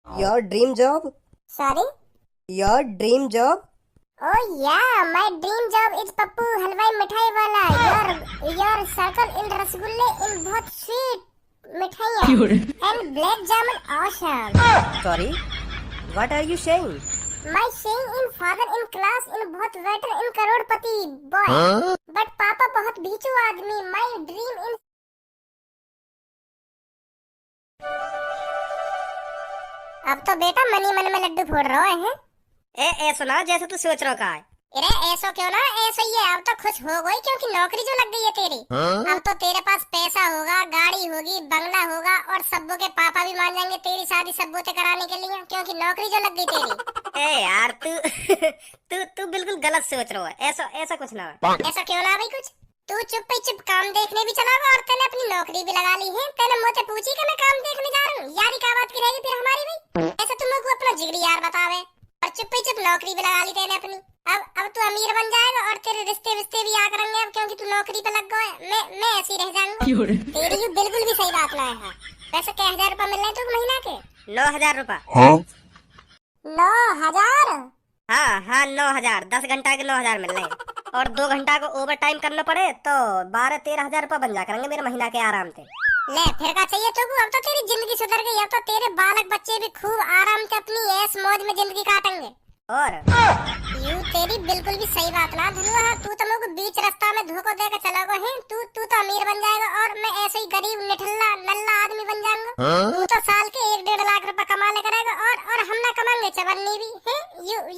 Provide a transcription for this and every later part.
Your dream job? Sorry? Your dream job? Oh yeah, my dream job is Pappu हलवाई मिठाई वाला. Your circle in रसगुल्ले in बहुत sweet मिठाइयाँ and black jamun awesome. Sorry, what are you saying? My saying in father in class in बहुत waiter in Crorepati boy. But पापा बहुत भीचू आदमी. My dream in अब तो बेटा मनी मन में लड्डू फोड़ रहे हैं. ए सुना जैसे तू सोच रहा का है. अरे ऐसा क्यों ना, ऐसा ही है. अब तो खुश हो गई क्योंकि नौकरी जो लग गई है तेरी. अब तो तेरे पास पैसा होगा, गाड़ी होगी, बंगला होगा और सब्बू के पापा भी मान जाएंगे तेरी शादी सब्बू से कराने के लिए क्योंकि नौकरी जो लग गई तेरी. ए यार तू तू बिल्कुल गलत सोच रहा है. ऐसा ऐसा कुछ ना है. ऐसा क्यों ना भाई कुछ. तू चुप ही चुप काम देखने भी चला गया और तेने अपनी नौकरी भी लगा ली है. तेने मुझसे पूछी कि मैं काम देखने जा रहा हूँ. यारी क्या बात की रहेगी फिर हमारी भाई. ऐसा तुम लोग को अपना जिगरी यार बतावे और चुप ही चुप नौकरी भी लगा ली तेने अपनी. अब तू अमीर बन जाएगा और तेरे रिश्ते विश्ते भी आ करेंगे अब क्योंकि तू नौकरी पे लग गया. मैं ऐसे ही रह जाऊंगा. तेरी ये बिल्कुल भी सही बात ना है. वैसे क्या 1000 रुपए मिल रहे हैं तुम महीना के? 9,000 रुपए. 9,000? हाँ 9,000. 10 घंटा के 9,000 मिल रहे हैं और 2 घंटा को ओवर टाइम करना पड़े तो 12-13 हजार रुपए बन जा करेंगे मेरे महीना के आराम से. ले फिर क्या चाहिए तुमको. अब तो तेरी जिंदगी सुधर गई. अब तो तेरे बालक बच्चे भी खूब आराम से अपनी ऐश मौज में जिंदगी काटेंगे. और यू तेरी बिल्कुल भी सही बात ना धनुआ. तू तो लोग बीच रास्ता में धोखा देकर चला गया है. तू तो अमीर बन जाएगा और मैं ऐसे ही गरीब निठल्ला नल्ला आदमी बन जाऊंगा. तू तो साल के 1-1.5 लाख रुपए कमा ले करेगा और हम ना कमाएंगे चवन्नी भी है.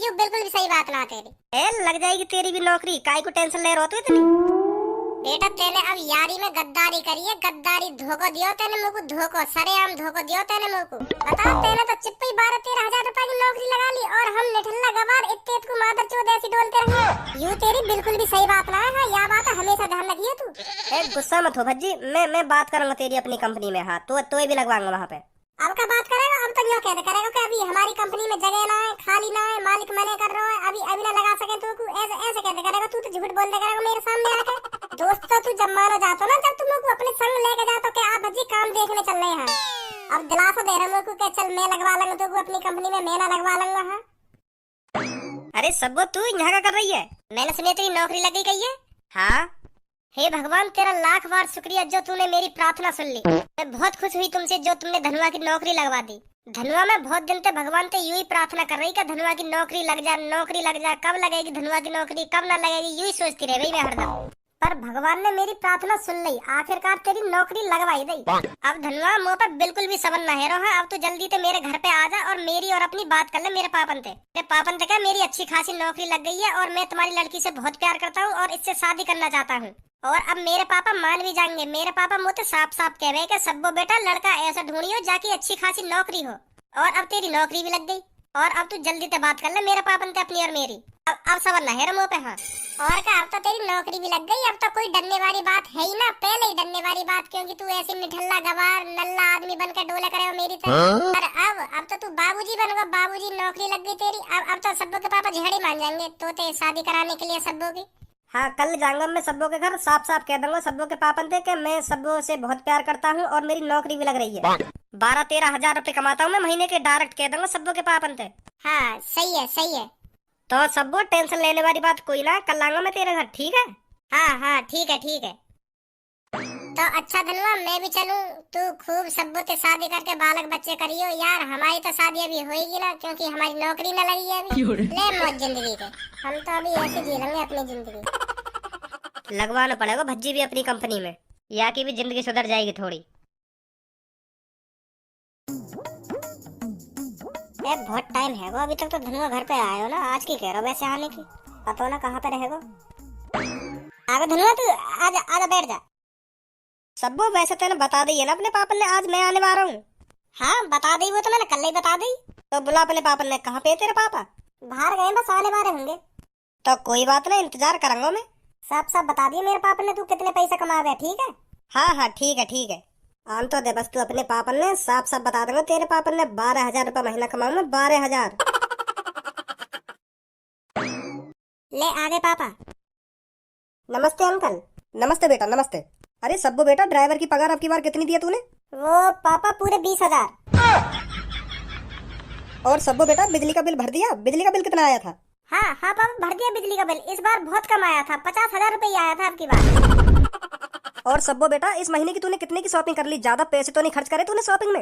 यू बिल्कुल भी सही बात ना तेरी. लग जाएगी तेरी भी नौकरी. काहे को टेंशन ले रहा हो तू इतनी. बेटा तेने अब यारी में गद्दारी करी है. गद्दारी धोखा दियो तेने मुझको. धोखा सरेआम धोखा दियो तेने मुझको. बता तेने तो चिप्पी 12-13 हजार रुपए की नौकरी लगा ली और हम निठल्ला गवार इत्ते को मादर चोद ऐसी डोलते रहे. यू तेरी बिल्कुल भी सही बात ना है. या बात हमेशा ध्यान रखिए तू. गुस्सा मत हो भज्जी. मैं बात करूंगा तेरी अपनी कंपनी में. हाँ तो भी लगवाऊंगा वहाँ पे. अब का बात करेगा. अब तक यो कहते करेगा कि अभी हमारी कंपनी में जगह ना है, खाली ना है, मालिक मने कर रहा है, अभी ना लगा सके तो ऐसे कहते करेगा. तू तो झूठ बोलते करेगा मेरे सामने आके. दोस्त तो तू जब माना जाता ना जब तुम लोग को अपने संग लेके जातो कि आप भज्जी काम देखने चल रहे हैं. अब दिलासा दे रहे हो कि चल मैं लगवा लूंगा तो अपनी कंपनी में मैं ना लगवा लूंगा. हाँ अरे सब्बो तू यहाँ क्या कर रही है. मैंने सुनी तेरी नौकरी लग गई कही है. हाँ हे भगवान तेरा लाख बार शुक्रिया जो तूने मेरी प्रार्थना सुन ली. मैं बहुत खुश हुई तुमसे जो तुमने धनुआ की नौकरी लगवा दी. धनुआ मैं बहुत दिन से भगवान से यूं ही प्रार्थना कर रही कि धनुआ की नौकरी लग जा, नौकरी लग जा. कब लगेगी धनुआ की नौकरी, कब ना लगेगी, यूं ही सोचती रह गई मैं हरदम. पर भगवान ने मेरी प्रार्थना सुन ली. आखिरकार तेरी नौकरी लगवाई दी. अब धनुआ मुँह पर बिल्कुल भी सबन न है रहा. अब तो जल्दी से मेरे घर पे आ जा और मेरी और अपनी बात कर ले मेरे पापन से. मेरे पापन से क्या मेरी अच्छी खासी नौकरी लग गई है और मैं तुम्हारी लड़की से बहुत प्यार करता हूँ और इससे शादी करना चाहता हूँ. और अब मेरे पापा मान भी जाएंगे. मेरे पापा मुझे साफ साफ कह रहे हैं कि सब्बो बेटा लड़का ऐसा ढूंढियो जाके अच्छी खासी नौकरी हो. और अब तेरी नौकरी भी लग गई और अब तू जल्दी से बात कर ले मेरे पापन से अपनी और मेरी. अब सबर ना है मुँह पे. हाँ और क्या अब तो तेरी नौकरी भी लग गई. अब तो कोई डरने वाली बात है ही ना. पहले ही डरने वाली बात क्योंकि तू ऐसे निठल्ला गवार नल्ला आदमी बनकर डोले करे मेरी तरह. पर अब तो तू बाबूजी बनोगा. बाबूजी नौकरी लग गई तेरी. अब तो सब्बो के पापा झेड़े मान जाएंगे तो शादी कराने के लिए सब्बो की. हाँ कल जाऊंगा मैं सब्बो के घर. साफ साफ कह दूंगा सब्बो के पापन से कि मैं सब्बो से बहुत प्यार करता हूँ और मेरी नौकरी भी लग रही है. 12-13 हजार रुपए कमाता हूँ मैं महीने के. डायरेक्ट कह दूंगा सब्बो के पापन से. हाँ सही है सही है. तो सब्बो टेंशन लेने वाली बात कोई ना. कल आऊंगा मैं तेरे घर. ठीक है. हाँ ठीक है. तो अच्छा धनुआ मैं भी चलूं. तू खूब सब्बो से शादी करके बालक बच्चे करियो यार. हमारी तो शादी अभी होएगी ना क्योंकि हमारी नौकरी न लगी है अभी. ले मौज जिंदगी के. हम तो अभी ऐसे जी लेंगे अपनी जिंदगी. लगवाना पड़ेगा भज्जी भी अपनी कंपनी में. या की भी जिंदगी सुधर जाएगी थोड़ी. बहुत टाइम है अभी तक तो धनुआ घर पे आए हो ना. आज की कह रहा वैसे आने की. पता ना कहाँ पे रहेगा. आगे धनुआ तू आजा बैठ जा. सब्बो वैसे तेने बता दी है ना अपने पापन ने आज मैं आने वाला हूँ. हाँ बता दी. वो तो मैंने कल ही बता दी. तो बुला अपने पापन ने. कहाँ पे तेरे पापा. बाहर गए बस आने वाले होंगे. तो कोई बात नहीं इंतजार करूंगा मैं. सब बता दिए मेरे पापा ने तू कितने पैसे कमा रहे. ठीक है. हाँ ठीक है. आम तो दे बस तू अपने पापन ने. साफ बता दूंगा तेरे पापन ने 12,000 रुपए महीना कमाऊंगा. 12,000. ले आगे पापा. नमस्ते अंकल. नमस्ते बेटा नमस्ते. अरे सब्बू बेटा ड्राइवर की पगार अब की बार कितनी दी है तूने? वो पापा पूरे 20,000. और सब्बो बेटा बिजली का बिल भर दिया? बिजली का बिल कितना आया था? हाँ हाँ पापा, भर दिया बिजली का बिल। इस बार बहुत कम आया था, 50,000 रुपये आया था आपकी बार। और सब्बो बेटा इस महीने की तूने कितने की शॉपिंग कर ली? ज्यादा पैसे तो नहीं खर्च करे तूने शॉपिंग में?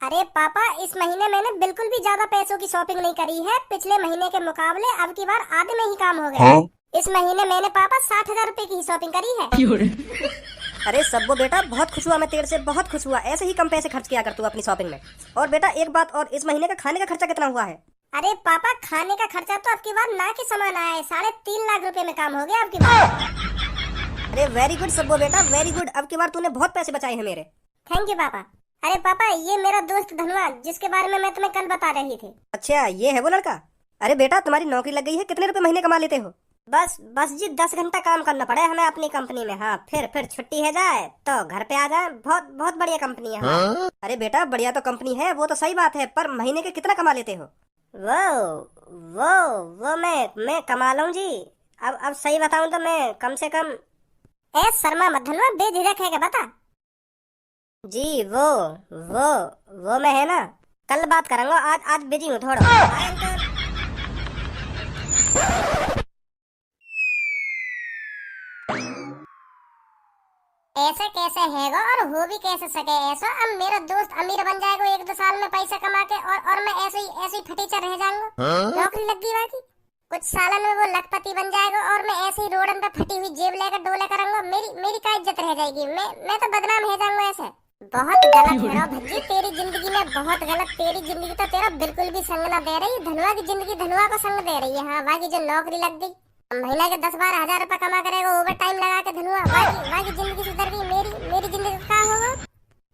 अरे पापा, इस महीने मैंने बिल्कुल भी ज्यादा पैसों की शॉपिंग नहीं करी है। पिछले महीने के मुकाबले अब की बार आधे में ही काम हो गया। इस महीने मैंने पापा 60,000 रुपए की ही शॉपिंग करी है। अरे सब्बो बेटा बहुत खुश हुआ मैं तेरे से, बहुत खुश हुआ। ऐसे ही कम पैसे खर्च किया कर तू अपनी शॉपिंग में। और बेटा एक बात और, इस महीने का खाने का खर्चा कितना हुआ है? अरे पापा, खाने का खर्चा तो आपकी बार ना के समान आया है। 3.5 लाख रुपए में काम हो गया आपकी बार। अरे वेरी गुड सब्बो बेटा, वेरी गुड। अब की बार तूने बहुत पैसे बचाए हैं मेरे। थैंक यू पापा। अरे पापा, ये मेरा दोस्त धनवा, जिसके बारे में मैं तुम्हें कल बता रही थी। अच्छा ये है वो लड़का? अरे बेटा तुम्हारी नौकरी लग गई है, कितने रुपए महीने कमा लेते हो? बस जी 10 घंटा काम करना पड़े हमें अपनी कंपनी में। हाँ, फिर छुट्टी है जाए तो घर पे आ जाए। बहुत बहुत बढ़िया कंपनी है। हाँ? अरे बेटा बढ़िया तो कंपनी है, वो तो सही बात है, पर महीने के कितना कमा लेते हो? वो मैं कमा लूं जी। अब सही बताऊं तो मैं कम से कम। ए शर्मा मत धनवा, बेझिझक है क्या बता। जी वो मैं है ना, कल बात करूंगा। आज बिजी हूँ थोड़ा। ऐसा कैसे हैगा और हो भी कैसे सके ऐसा। अब मेरा दोस्त अमीर बन जाएगा 1-2 साल में पैसा कमा के, और मैं ऐसे ही फटीचा रह जाऊंगा। नौकरी लग गई बाकी कुछ सालों में वो लखपति बन जाएगा और मैं ऐसे ही रोडन पे फटी हुई जेब लेकर डोले करूंगा। मेरी क्या इज्जत रह जाएगी। मैं तो बदनाम हो जाऊंगा ऐसे। बहुत गलत है भज्जी, तेरी जिंदगी में बहुत गलत। तेरी जिंदगी तो तेरा बिल्कुल भी संग ना दे रही। धनवा की जिंदगी धनवा को संग दे रही है। हाँ, बाकी जो नौकरी लग गई, महीना के 10-12 हजार रुपए कमा करेगा ओवर टाइम लगा के धनवा। बाकी जिंदगी सुधर गई। मेरी जिंदगी का होगा।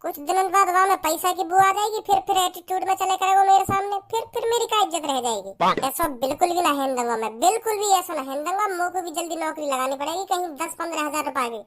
कुछ दिनों बाद वहाँ में पैसा की बू आ जाएगी, फिर एटीट्यूड में चले करेगा मेरे सामने। फिर मेरी क्या इज्जत रह जाएगी। ऐसा बिल्कुल भी ना हेन दूंगा मैं, बिल्कुल भी ऐसा ना हेन दूंगा। मुझ को भी जल्दी नौकरी लगानी पड़ेगी, कहीं 10-15 हजार रुपए की।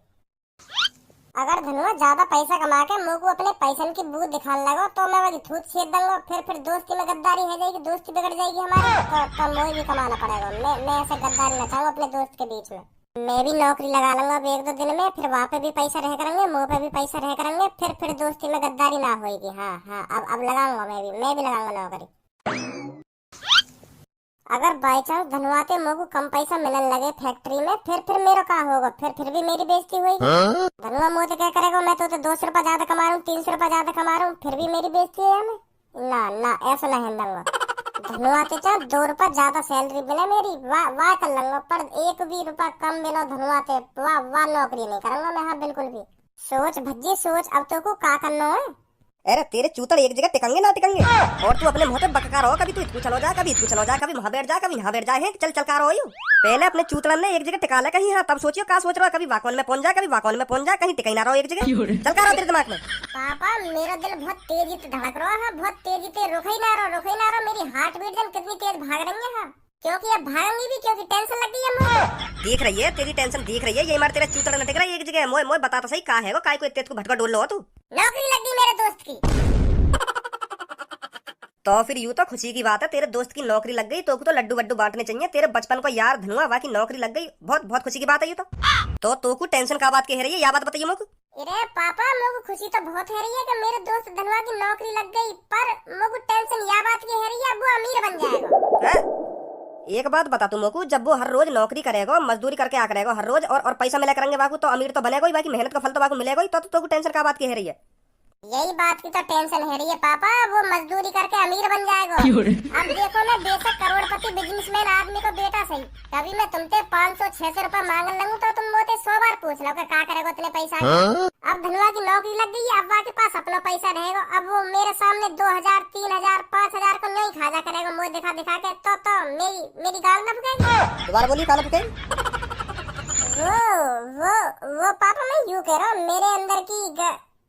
अगर धनवा ज्यादा पैसा कमा के मुझ को अपने पैसन की बू दिखाने लगा तो मैं वही थूत छेद दूंगा। फिर दोस्ती में गद्दारी हो जाएगी, दोस्ती बिगड़ जाएगी हमारी। तो मुझे भी कमाना पड़ेगा। मैं ऐसे गद्दारी न चाहूँ अपने दोस्त के बीच में। मैं भी नौकरी लगा लूंगा अब 1-2 दिन में। फिर वहाँ पे भी पैसा रह करेंगे, मुँह पे भी पैसा रह करेंगे। फिर दोस्ती में गद्दारी ना होगी। हाँ, अब लगाऊंगा मैं भी लगाऊंगा नौकरी। अगर बाई चांस धनवाते मुझ को कम पैसा मिलने लगे फैक्ट्री में, फिर मेरा क्या होगा। फिर भी मेरी बेइज्जती हुई। धनवा मुझे तो क्या करेगा, मैं तो 200 रुपए ज्यादा कमा रहा हूँ, 300 रुपए ज्यादा कमा रहा हूँ, फिर भी मेरी बेइज्जती है हमें। ना ऐसा नहीं दूंगा। धनवाते चाहे 2 रुपए ज्यादा सैलरी मिले मेरी, वाह कर लूंगा, पर 1 भी रुपया कम मिला धनवाते वाह नौकरी नहीं करूंगा मैं। हाँ बिल्कुल भी। सोच भज्जी सोच, अब तो को क्या करना है। अरे तेरे चूतड़ एक जगह टिकेंगे ना टिकेंगे। और तू अपने मुंह पे बकका रहो, कभी तू इतू चलो जा, कभी इतू चलो जा, कभी वहां बैठ जा, कभी यहाँ बैठ जाए। चल का रहो यू। पहले अपने चूतड़न ने एक जगह टिका ले कहीं। हाँ तब सोचियो क्या सोच रहा है। कभी वाकवन में पहुंच जा, कभी वाकवन में पहुंच जा, कहीं टिकाई ना रहो एक जगह। चल का रहो तेरे दिमाग में। पापा मेरा दिल बहुत तेजी से धड़क रहा है, बहुत तेजी से। रुक ही ना रहो। मेरी हार्ट बीट जन कितनी तेज भाग रही है। हाँ, क्योंकि अब भागूंगी भी, क्योंकि टेंशन लग गई है मुझे। दिख रही है तेरी टेंशन, दिख रही है। ये मार तेरा चूतड़ न टिक रहा है एक जगह। मोय बता तो सही कहा है वो, काय को इतने को भटका डोल लो तू। नौकरी लग गई मेरे दोस्त की। तो फिर यूं तो खुशी की बात है, तेरे दोस्त की नौकरी लग गई। तो लड्डू वड्डू बांटने चाहिए तेरे बचपन को यार धनुआ। वाकी नौकरी लग गई, बहुत खुशी की बात है ये तो को टेंशन का बात कह रही है, या बात बताइए मुझको। अरे पापा मुझे खुशी तो बहुत है रही है कि मेरे दोस्त धनवा की नौकरी लग गई, पर मुझे टेंशन या बात की है रही है, वो अमीर बन जाएगा। एक बात बता तू मोकू, जब वो हर रोज नौकरी करेगा, मजदूरी करके आ करेगा हर रोज, और पैसा मिला करेंगे बाकू, तो अमीर तो बनेगा ही। बाकी मेहनत का फल तो बाकू मिलेगा ही। तो टेंशन का बात कह रही है। यही बात की तो टेंशन है रही है पापा, वो मजदूरी करके अमीर बन जाएगा। अब देखो ना, बेशक करोड़पति बिजनेसमैन आदमी को बेटा सही, कभी मैं तुमसे 500-600 रुपए मांग लूं तो तुम मुझे 100 बार पूछ लो कि क्या करेगा इतने पैसा। अब धनवा की नौकरी लग गई है, अब के पास अपना पैसा रहेगा। अब वो मेरे सामने 2000, 3000, 5000 को नहीं खाजा करेगा मुझे दिखा के। तो मेरी गाल ना फुकेगी। दोबारा बोलिए, गाल फुकेगी। वो पापा मैं यूँ कह रहा हूँ, मेरे अंदर की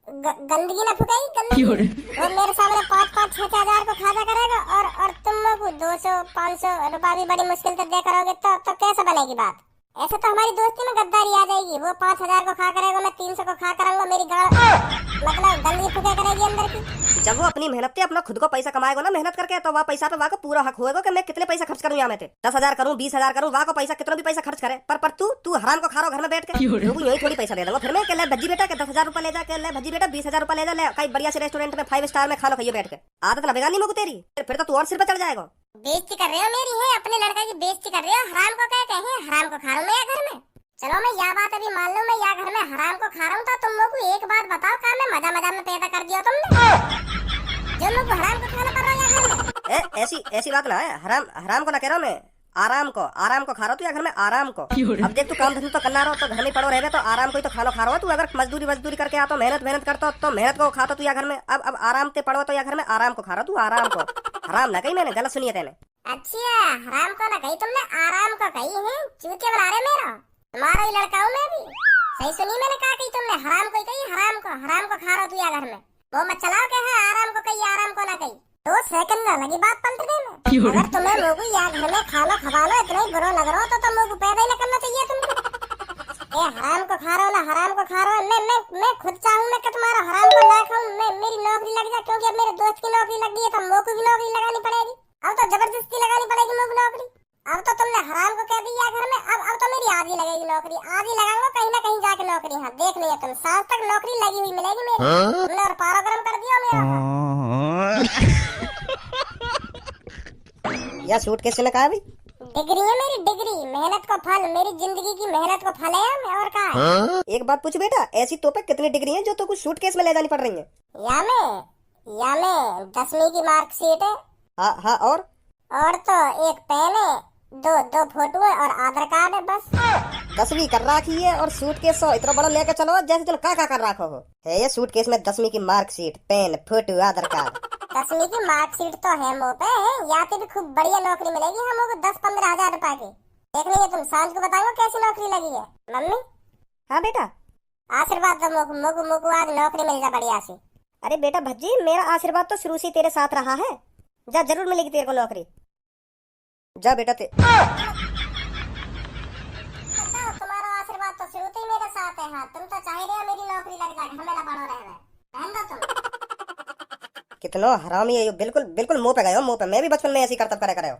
गंदगी ना फुकाई, गंदगी। और मेरे सामने 5-6 हजार को खाजा करेगा, और तुम लोग 200-500 रुपया भी बड़ी मुश्किल से दे करोगे, तो कैसे बनेगी बात। ऐसे तो हमारी दोस्ती में गद्दारी आ जाएगी। वो 5000 को खा करेगा, मैं 300 को खा करूंगा, मेरी गाल मतलब गंदगी फुके करेगी अंदर की। जब वो अपनी मेहनत से अपना खुद को पैसा कमाएगा ना मेहनत करके, तो वह पैसा पे वहाँ को पूरा हक होएगा कि मैं कितने पैसा खर्च करूँ यहाँ में 10,000 करूँ 20,000 करूँ, वहाँ को पैसा कितना भी पैसा खर्च करे। पर तू हराम को खा रहा घर में बैठ के, यही थोड़ी पैसा दे दूंगा फिर मैं, ले भज्जी बेटा के 10,000 रुपया ले जा के, ले भज्जी बेटा 20,000 रुपया ले जा, ले कहीं बढ़िया से रेस्टोरेंट में 5 स्टार में खाना खाइए बैठ के। आदत ना बिगाड़नी मुझको तेरी, फिर तो तू और सिर पे चढ़ जाएगा। बेइज्जती कर रहे हो मेरी है, अपने लड़का की बेइज्जती कर रहे हो। हराम को क्या कहे, हराम को खा रहा हूँ मैं घर में। चलो मैं यह बात अभी मान लूं, मैं यहाँ घर में हराम को खा रहा हूँ, तो तुम लोग को एक बात बताओ, क्या मैं मजा मजा में पैदा कर दिया तुमने, जो लोग को हराम को खाना पड़ रहा है यहाँ घर में। ऐसी बात ना है, हराम को ना कह रहा हूँ मैं, आराम को खा रहा तू या घर में आराम को। अब देख तू काम धंधा तो करना रहो, तो घर में पड़ो रहे तो आराम को ही तो खाना खा रहा हो तू। अगर मजदूरी करके आता मेहनत करता तो मेहनत को खाता तू या घर में। अब आराम ते पड़ो तो या घर में आराम को खा रहा तू, आराम को। हराम ना कही मैंने, गलत सुनिए तेने। अच्छा हराम को ना कही तुमने, आराम को कही है। चूतिया बना रहे मेरा, तुम्हारा ही लड़का हूँ मैं भी। सही सुनी मैंने, कहा कही तुमने, हराम को ही कही, हराम को खा रहा तू या घर में। वो मत चलाओ क्या है, आराम को कही आराम को ना कही। 2 सेकंड ना लगी बात पलटने में। अगर तुम्हें लोगों या घर में खाना खवाना इतना ही बुरा लग रहा हो तो तुम लोगों को पैदा ही न करना चाहिए तुमको। ये हराम को खा रहा हो ना, हराम को खा रहा हो। मैं खुद चाहूँ मैं कि तुम्हारा हराम को ना खाऊं, मेरी नौकरी लग जाए, क्योंकि अब मेरे दोस्त की नौकरी लग गई है तो मोको भी नौकरी लगानी पड़ेगी। अब तो जबरदस्ती लगानी पड़ेगी मोको नौकरी। अब तो तुमने हराम को कह दिया घर में, अब तो मेरी आधी लगेगी नौकरी, आधी लगाऊंगा कहीं ना कहीं जाके नौकरी। हाँ देख लिया तुम, साल तक नौकरी लगी हुई मिलेगी मेरी। तुमने और पारा गरम कर दिया मेरा। या सूट कैसे में कहा भाई? डिग्री है मेरी, डिग्री, मेहनत को फल, मेरी जिंदगी की मेहनत को फल है मैं, और कहा है। एक बात पूछ बेटा, ऐसी तो पे कितनी डिग्री है जो तो कुछ सूटकेस में ले जानी पड़ रही है? या में 10वीं की मार्कशीट है। हाँ और तो एक पेन है, दो फोटो है और आधार कार्ड है, बस। 10वीं कर रखी है और सूटकेस इतना बड़ा लेकर चलो जैसे तुम का कर रखो हो। है ये सूटकेस में 10वीं की मार्कशीट, पेन, फोटो, आधार कार्ड। 10वीं की मार्कशीट तो है मुँह पे, यहाँ पे भी खूब बढ़िया नौकरी मिलेगी हमको 10-15 हजार रुपए की। देख लीजिए तुम, सांझ को बताओ कैसी नौकरी लगी है। मम्मी हाँ बेटा, आशीर्वाद दो मोको आज नौकरी मिल जा बढ़िया सी। अरे बेटा भज्जी, मेरा आशीर्वाद तो शुरू से तेरे साथ रहा है, जा जरूर मिलेगी तेरे को नौकरी। जा बेटा बताओ, तुम्हारा आशीर्वाद तो शुरू से ही मेरे साथ है। हाँ तुम तो चाह रहे हो मेरी नौकरी लग जाए, हमें ना पड़ो रहे तुम। कितना हरामी है ये, बिल्कुल मुंह पे गए हो, मुंह पे। मैं भी बचपन में ऐसी करतब करे हो।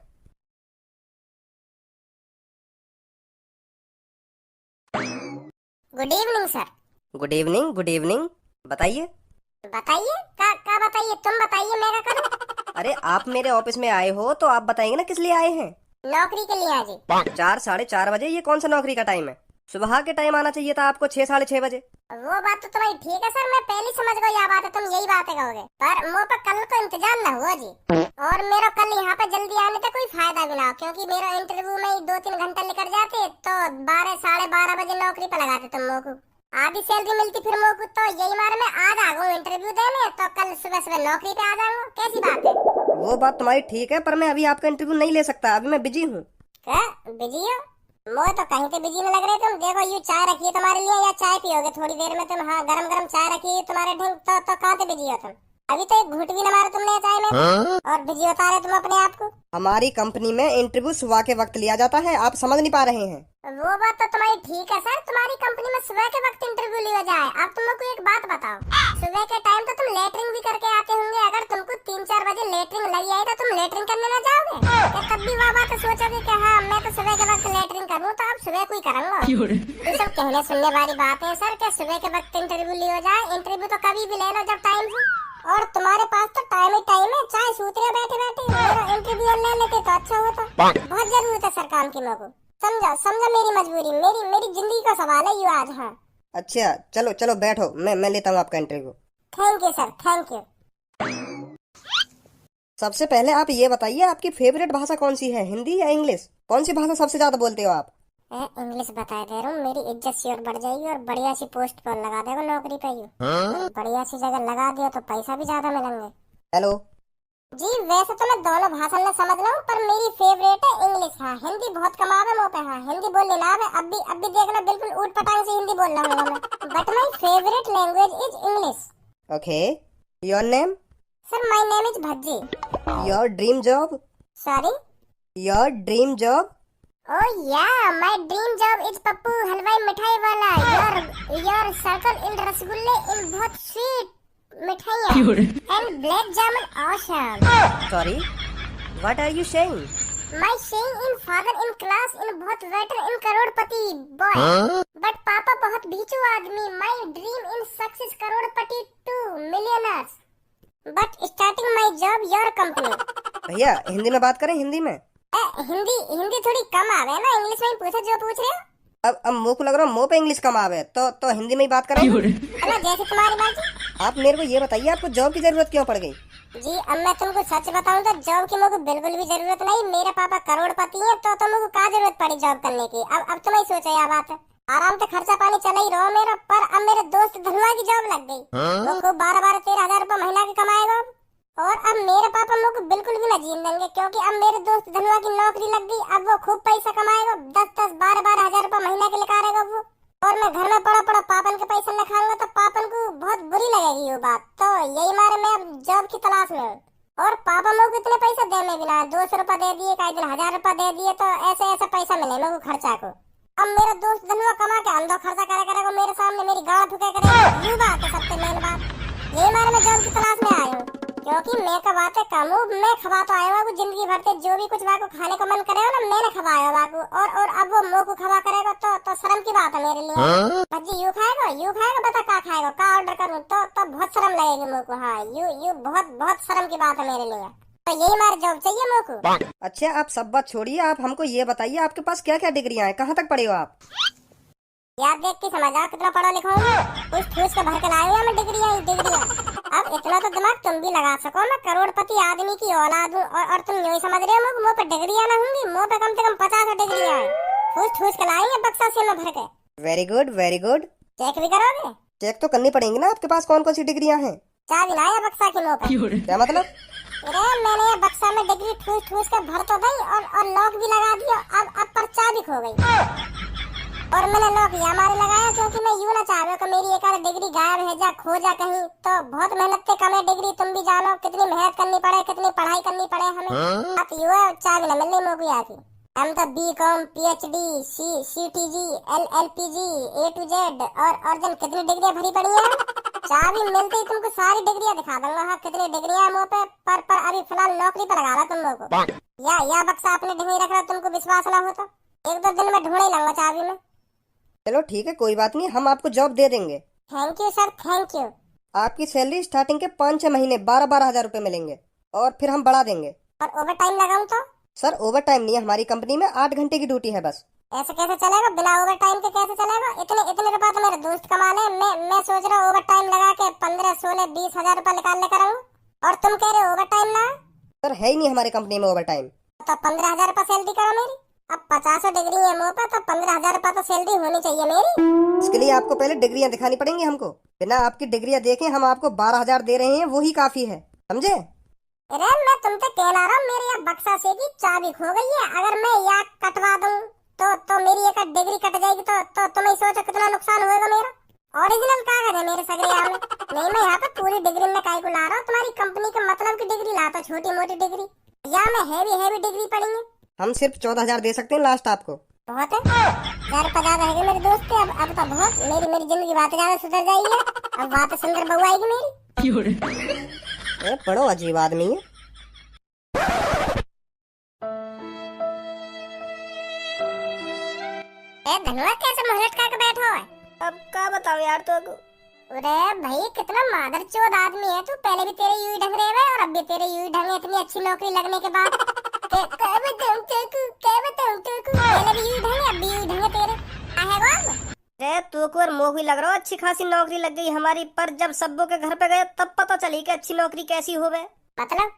Good evening sir. Good evening. बताइए क्या बताइए, तुम बताइए, मैं क्या करूं? अरे आप मेरे ऑफिस में आए हो तो आप बताएंगे ना किस लिए आए हैं? नौकरी के लिए जी। 4 साढ़े 4 बजे, ये कौन सा नौकरी का टाइम है? सुबह के टाइम आना चाहिए था आपको, 6 साढ़े 6 बजे। वो बात तो तुम्हारी ठीक है सर, मैं पहले समझ गई यह बात है, तुम यही बातें कहोगे, पर मुझ पर कल को इंतजाम न हुआ जी। और मेरा कल यहाँ पे जल्दी आने का कोई फायदा भी ना हो, क्योंकि मेरा इंटरव्यू में ही 2-3 घंटे निकल जाते, तो 12 साढ़े 12 बजे नौकरी पे लगाते तुम लोगों को। आधी सैलरी मिलती फिर मोको, तो यही मारे मैं आज आ गया इंटरव्यू देने, तो कल सुबह नौकरी पे आ जाऊंगा। कैसी बात है? वो बात तुम्हारी ठीक है, पर मैं अभी आपका इंटरव्यू नहीं ले सकता, अभी मैं बिजी हूँ। क्या बिजी हो? मैं तो कहीं पे बिजी में लग रहे तुम। देखो ये चाय रखी है तुम्हारे लिए, या चाय पियोगे थोड़ी देर में तुम? हाँ गरम चाय रखी है तुम्हारे ढंग, तो कहाँ पे बिजी हो तुम? अभी तो एक घूंट भी न मारा तुमने चाय में, और बिजी बता रहे तुम अपने आप को। हमारी कंपनी में इंटरव्यू सुबह के वक्त लिया जाता है, आप समझ नहीं पा रहे हैं। वो बात तो तुम्हारी ठीक है सर, तुम्हारी कंपनी में सुबह के वक्त इंटरव्यू लिया जाए। अब तुम लोग को एक बात बताओ, सुबह के टाइम तो तुम लेटरिंग भी करके आते होंगे, अगर तुमको 3-4 बजे लेटरिंग लगी आई तो तुम लेटरिंग करने ना जाओगे क्या? तब भी वह बात सोचोगे कि हाँ मैं तो सुबह के वक्त लेटरिंग करूँ, तो अब सुबह कोई करूँगा? ये सब कहने सुनने वाली बात है सर, क्या सुबह के वक्त इंटरव्यू लिया जाए? इंटरव्यू तो कभी भी ले लो जब टाइम हो, और तुम्हारे पास तो टाइम ही टाइम है, चाहे सूत रहे बैठे मेरा इंटरव्यू ले लेते तो अच्छा होता। बहुत जरूरत है सर काम की, लोगों समझा मेरी मजबूरी, मेरी जिंदगी का सवाल है ये आज। हाँ अच्छा चलो बैठो, मैं लेता हूँ आपका interview. Thank you sir, thank you. सबसे पहले आप ये बताइए, आपकी फेवरेट भाषा कौन सी है, हिंदी या इंग्लिश? कौन सी भाषा सबसे ज्यादा बोलते हो आप? इंग्लिश बता दे रहा हूँ, मेरी इज्जत सी और बढ़ जाएगी, और बढ़िया सी पोस्ट पर लगा देगा नौकरी पे ही। बढ़िया सी जगह लगा दिया तो पैसा भी ज्यादा मिलेंगे। हेलो जी, वैसे तो मैं दोनों भाषा में समझ रहा हूँ, पर मेरी फेवरेट है इंग्लिश। हाँ हिंदी बहुत कमावे मुँह पे, हाँ हिंदी बोल लेना है। अब भी देखना, बिल्कुल ऊट पटांग से हिंदी बोल रहा हूँ मैं, but my favourite language is English. Okay, your name? Sir my name is Bhajji. Your dream job? Sorry, your dream job? Oh yeah, my dream job is Pappu हलवाई मिठाई वाला। Your circle in रसगुल्ले in बहुत sweet मिठाइयाँ। and black jamun awesome. Sorry, what are you saying? My saying in father in class in बहुत better in Crorepati boy. But पापा बहुत भीचू आदमी. My dream in success Crorepati to millionaires. But starting my job your company. भैया हिंदी में बात करें, हिंदी में। हिंदी थोड़ी कम आवे ना, इंग्लिश में ही पूछो जो पूछ रहे हो। अब मुंह को लग रहा है मुंह पे इंग्लिश कम आवे, तो हिंदी में ही बात करें। अरे जैसे तुम्हारी मर्जी। आप मेरे को ये बताइए, आपको जॉब की जरूरत क्यों पड़ गई? जी अब मैं तुमको सच बताऊं तो जॉब की मुझे बिल्कुल भी जरूरत नहीं। मेरे पापा करोड़पति हैं तो तुमको क्या जरूरत पड़ी जॉब करने की? अब तुम ही सोचो यह बात है। आराम से खर्चा पानी चला ही रहो मेरा। पर अब मेरे दोस्त धनवा की जॉब लग गई, वो खूब 12-13 हजार रुपए महीना के कमाएगा। और अब मेरे पापा मुझको बिल्कुल भी न जीने देंगे, क्योंकि अब मेरे दोस्त धनवा की नौकरी लग गई। अब वो खूब पैसा कमाएगा, 10-10, 12-12 हजार रुपए महीना के लेकर वो। और मैं घर में पड़ा पापन के पैसा न खाऊंगा तो पापन को बहुत बुरी लगेगी वो बात। तो यही मारे मैं अब जॉब की तलाश में हूँ। और पापा मुझको इतने पैसे देने भी ना, 200 रुपए दे दिए, कई दिन 1000 रुपए दे दिए, तो ऐसे पैसा मिले मेरे को खर्चा को। अब मेरा दोस्त धनवा कमा के अंदर खर्चा करेगा मेरे सामने, मेरी गाड़ ठुके करेगा। ये बात है सबसे मेन बात। ये मारे मैं जॉब की तलाश में आया हूँ, क्योंकि मैं का बात है कमू मैं खवा तो आया हूँ जिंदगी भर से। जो भी कुछ वाको खाने को मन करेगा ना मैंने खवाया वाको। और अब वो मुंह को खवा करेगा तो शर्म की बात है मेरे लिए। भज्जी यू खाएगा बता क्या खाएगा, क्या ऑर्डर करूँ तो बहुत शर्म लगेगी मुँह को। हाँ यू बहुत शर्म की बात है मेरे लिए। तो यही मारे जॉब चाहिए मुँह को। अच्छा आप सब बात छोड़िए, आप हमको ये बताइए आपके पास क्या क्या डिग्रियां हैं, कहाँ तक पढ़े हो आप? याद देख के समझ आओ कितना पढ़ा लिखा हूँ। कुछ ठूस के भर के लाए मैं डिग्रियां। अब इतना तो दिमाग तुम भी लगा सको, मैं करोड़पति आदमी की औलाद हूँ। और तुम यही समझ रहे हो मुँह पे डिग्रियां ना होंगी? मुँह पे कम से कम 50 डिग्रियां हैं। ठूस के लाएंगे बक्सा से में भर के। Very good very good. Check भी करोगे? चेक तो करनी पड़ेंगी ना, आपके पास कौन कौन सी डिग्रियां हैं? चाबी लाया बक्सा की मुँह पे। क्या मतलब? अरे मैंने ये बक्सा में डिग्री ठूस के भर तो गई और लॉक भी लगा दिया। अब पर चाबी खो गई। और मैंने लॉक ये हमारे लगाया, क्योंकि मैं यूं ना चाहूँ कि मेरी एक आध डिग्री गायब है जा खो जा कहीं। तो बहुत मेहनत से कमे डिग्री, तुम भी जानो कितनी मेहनत करनी पड़े, कितनी पढ़ाई करनी पड़े हमें। अब यू है चाबी न मिलनी मोगी आती। हम तो B.Com, PhD, CTG, LLPG, A to Z और जन कितनी डिग्रियां भरी पड़ी हैं। चाबी मिलती ही तुमको सारी डिग्रियां दिखा दूंगा। हाँ कितनी डिग्रियां मुँह पे। पर अभी फिलहाल नौकरी पर लगा रहा तुम लोगों को। या बक्सा अपने डिग्री रख रहा, तुमको विश्वास ना हो तो 1-2 दिन में ढूंढ ही लूंगा चाबी में। चलो ठीक है कोई बात नहीं, हम आपको जॉब दे देंगे। Thank you sir, thank you. आपकी सैलरी स्टार्टिंग के 5-6 महीने 12-12 हजार रुपए मिलेंगे, और फिर हम बढ़ा देंगे। और ओवर टाइम लगाऊं तो? सर ओवर टाइम नहीं है, हमारी कंपनी में 8 घंटे की ड्यूटी है बस। ऐसे कैसे चलेगा? बिना ओवर टाइम के कैसे चलेगा? इतने रुपए तो मेरे दोस्त कमा ले। मैं सोच रहा हूँ ओवर टाइम लगा के 15, 16, 20 हजार रुपए निकाल लेकर आऊँ, और तुम कह रहे हो ओवर टाइम ना? सर है ही नहीं हमारी कंपनी में ओवर टाइम। तो 15 हजार रुपए सैलरी करो मेरी। अब 50 डिग्री है मुँह पे, तो 15 हजार रुपए तो सैलरी होनी चाहिए मेरी। इसके लिए आपको पहले डिग्रियां दिखानी पड़ेंगी हमको। बिना आपकी डिग्रियां देखे हम आपको 12 हजार दे रहे हैं, वो ही काफी है, समझे? अरे मैं तुमसे कहना रहा हूँ, मेरे यहाँ बक्सा से की चाबी खो गई है। अगर मैं यहाँ कटवा दूँ तो मेरी एक डिग्री कट जाएगी। तो तुम ही सोचो कितना नुकसान होगा मेरा। ओरिजिनल कागज है मेरे सगरे यहाँ में। नहीं मैं यहाँ पे पूरी डिग्री में काय को ला रहा हूँ, तुम्हारी कंपनी के मतलब की डिग्री लाता, छोटी मोटी डिग्री। यहाँ में हैवी डिग्री पड़ी है। हम सिर्फ 14 हजार दे सकते हैं लास्ट आपको। बहुत है 50 रहेंगे मेरे दोस्त के। अब तो बहुत मेरी जिंदगी बातें ज्यादा सुधर जाएगी। अब बातें सुंदर बहू आएगी मेरी। बड़ो अजीब आदमी है। धन्यवाद कैसे मुहलट करके बैठो है? अब क्या बताऊं यार तो। अरे भाई कितना मादरचोद आदमी है तू। पहले भी तेरे यूं ही ढंग रहे हैं और अब भी तेरे यूं ही ढंग है। इतनी अच्छी नौकरी लगने के बाद पहले भी यूं ही ढंग है, अब भी यूं ही ढंग है तेरे। अरे तू को मोह लग रहा हो, अच्छी खासी नौकरी लग गई हमारी। पर जब सब्बो के घर पे गए तब पता चली कि अच्छी नौकरी कैसी होवे। मतलब?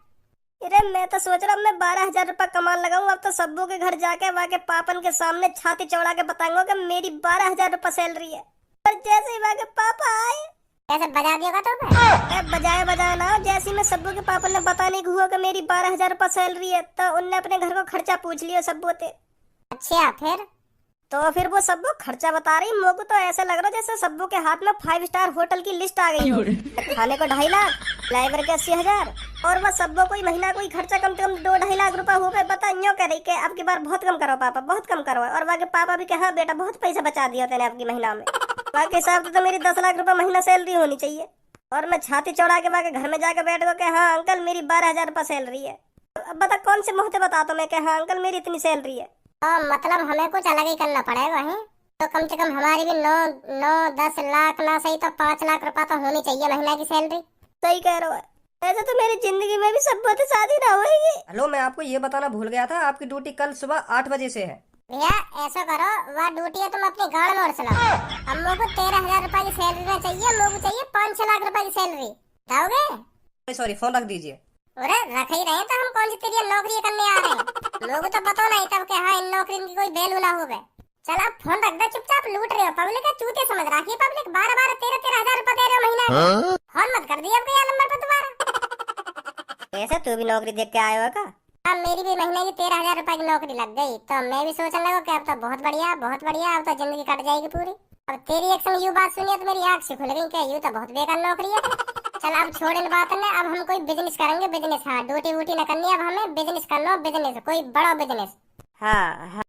अरे मैं तो सोच रहा हूँ मैं 12 हजार रुपए कमान लगाऊं। अब तो सब्बो के घर जाके वहाँ के पापन के सामने छाती चौड़ा के बताऊंगा कि मेरी 12 हजार रुपए सैलरी है। पर जैसे ही वहाँ के पापा आए कैसे बजा दिया तो बजाया ना। जैसे मैं सब्बो के पापा ने बताने को हुआ कि मेरी 12 हजार रुपए सैलरी है, तो उनने अपने घर को खर्चा पूछ लिया सब्बो से। अच्छा फिर वो सब्बो खर्चा बता रही। मोको तो ऐसा लग रहा जैसे सब्बो के हाथ में 5 स्टार होटल की लिस्ट आ गई हो। खाने को 2.5 लाख, ड्राइवर के 80 हजार, और वह सब्बो कोई महीना कोई खर्चा कम से कम 2-2.5 लाख रुपए हो गए। बता यूँ कह रही के अब की बार बहुत कम करो पापा, बहुत कम करो। और वहाँ के पापा भी कहा बेटा बहुत पैसा बचा दिया तेने आपकी महीना में। वहाँ के हिसाब से तो मेरी 10 लाख रुपए महीना सैलरी होनी चाहिए। और मैं छाती चौड़ा के बाके घर में जाके बैठ गो के हाँ अंकल मेरी 12,000 रुपये सैलरी है। अब बता कौन से मुंह से बता तो मैं कि हाँ अंकल मेरी इतनी सैलरी है। मतलब हमें कुछ अलग ही करना पड़ेगा है। तो कम से कम हमारी भी 9-10 लाख ना सही तो 5 लाख रुपया तो होनी चाहिए महीना की सैलरी। सही कह रहे हो। ऐसे तो मेरी जिंदगी में भी सब बहुत शादी ना होगी। हेलो, मैं आपको ये बताना भूल गया था, आपकी ड्यूटी कल सुबह 8 बजे से है। भैया ऐसा करो, वह ड्यूटी है तुम अपनी गाड़ में उड़ चलाओ। हम लोग को 13,000 रुपए की सैलरी ना चाहिए, हम लोग को चाहिए 5-6 लाख रुपए की सैलरी। जाओगे? सॉरी, फोन रख दीजिए। अरे रख ही रहे तो हम कौन सी तेरी नौकरी करने आ रहे हैं। लोगों को तो पता नहीं तब कि हाँ इन नौकरी की कोई वैल्यू ना होवे। चल आप फोन रख दे, चुपचाप लूट रहे हो पब्लिक का चूते समझ रखी है पब्लिक। 12-12, 13-13 हजार रुपए दे रहे हो महीना। फोन मत कर दिया अब नंबर पर दोबारा। ऐसे तू भी नौकरी देख के आया हो का? अब मेरी भी महीने की 13,000 रुपए की नौकरी लग गई तो मैं भी सोचने लगा कि अब तो बहुत बढ़िया अब तो जिंदगी कट जाएगी पूरी। अब तेरी एक संग यूं बात सुनी तो मेरी आंख से खुल गई कि यूं तो बहुत बेकार नौकरी है। चल अब छोड़ इन बात ने, अब हम कोई बिजनेस करेंगे। बिजनेस, हाँ ड्यूटी वूटी न करनी, अब हमें बिजनेस करना। बिजनेस कोई बड़ा बिजनेस। हाँ हाँ